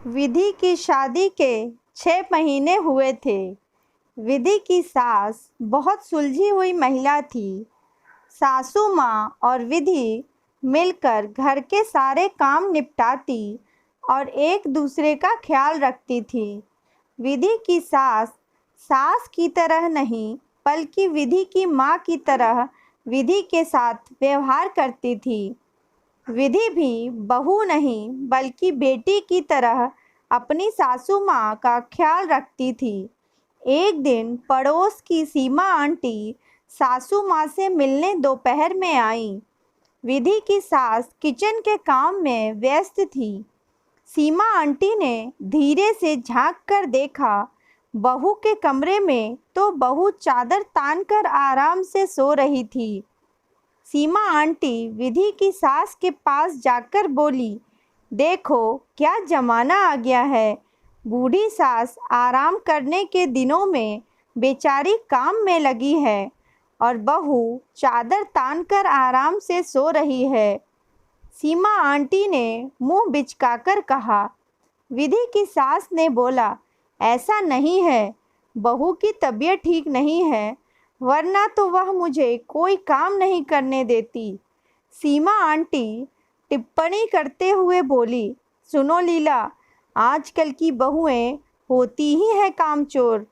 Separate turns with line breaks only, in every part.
विधि की शादी के 6 महीने हुए थे। विधि की सास बहुत सुलझी हुई महिला थी। सासू माँ और विधि मिलकर घर के सारे काम निपटाती और एक दूसरे का ख्याल रखती थी। विधि की सास सास की तरह नहीं बल्कि विधि की माँ की तरह विधि के साथ व्यवहार करती थी। विधि भी बहू नहीं बल्कि बेटी की तरह अपनी सासू माँ का ख्याल रखती थी। एक दिन पड़ोस की सीमा आंटी सासू माँ से मिलने दोपहर में आई। विधि की सास किचन के काम में व्यस्त थी। सीमा आंटी ने धीरे से झांक कर देखा। बहू के कमरे में तो बहू चादर तान कर आराम से सो रही थी। सीमा आंटी विधि की सास के पास जाकर बोली, देखो क्या जमाना आ गया है। बूढ़ी सास आराम करने के दिनों में बेचारी काम में लगी है और बहू चादर तान कर आराम से सो रही है। सीमा आंटी ने मुंह बिचकाकर कहा। विधि की सास ने बोला, ऐसा नहीं है, बहू की तबीयत ठीक नहीं है, वरना तो वह मुझे कोई काम नहीं करने देती। सीमा आंटी टिप्पणी करते हुए बोली, सुनो लीला, आजकल की बहुएं होती ही है कामचोर।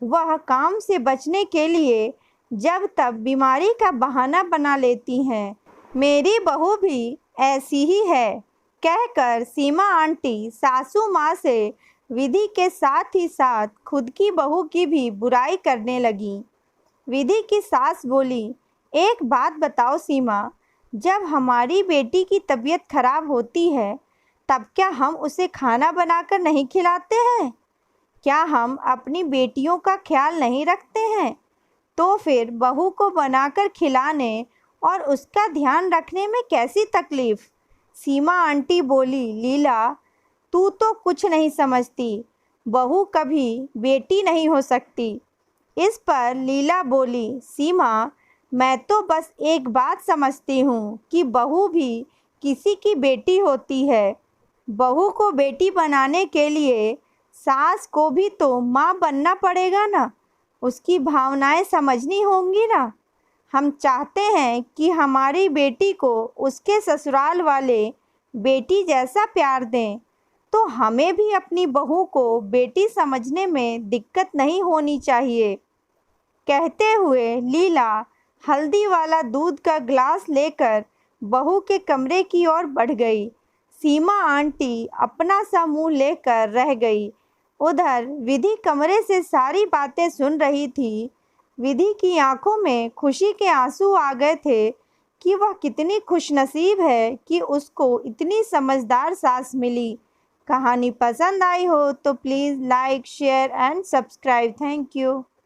वह काम से बचने के लिए जब तब बीमारी का बहाना बना लेती हैं। मेरी बहू भी ऐसी ही है। कहकर सीमा आंटी सासू माँ से विधि के साथ ही साथ खुद की बहू की भी बुराई करने लगी। विधि की सास बोली, एक बात बताओ सीमा, जब हमारी बेटी की तबीयत खराब होती है तब क्या हम उसे खाना बनाकर नहीं खिलाते हैं? क्या हम अपनी बेटियों का ख्याल नहीं रखते हैं? तो फिर बहू को बनाकर खिलाने और उसका ध्यान रखने में कैसी तकलीफ़? सीमा आंटी बोली, लीला, तू तो कुछ नहीं समझती। बहू कभी बेटी नहीं हो सकती। इस पर लीला बोली, सीमा, मैं तो बस एक बात समझती हूँ कि बहू भी किसी की बेटी होती है। बहू को बेटी बनाने के लिए सास को भी तो माँ बनना पड़ेगा ना, उसकी भावनाएं समझनी होंगी ना। हम चाहते हैं कि हमारी बेटी को उसके ससुराल वाले बेटी जैसा प्यार दें, तो हमें भी अपनी बहू को बेटी समझने में दिक्कत नहीं होनी चाहिए। कहते हुए लीला हल्दी वाला दूध का ग्लास लेकर बहू के कमरे की ओर बढ़ गई। सीमा आंटी अपना सा मुंह लेकर रह गई। उधर विधि कमरे से सारी बातें सुन रही थी। विधि की आंखों में खुशी के आंसू आ गए थे कि वह कितनी खुशनसीब है कि उसको इतनी समझदार सास मिली। कहानी पसंद आई हो तो please like, share and subscribe. Thank you.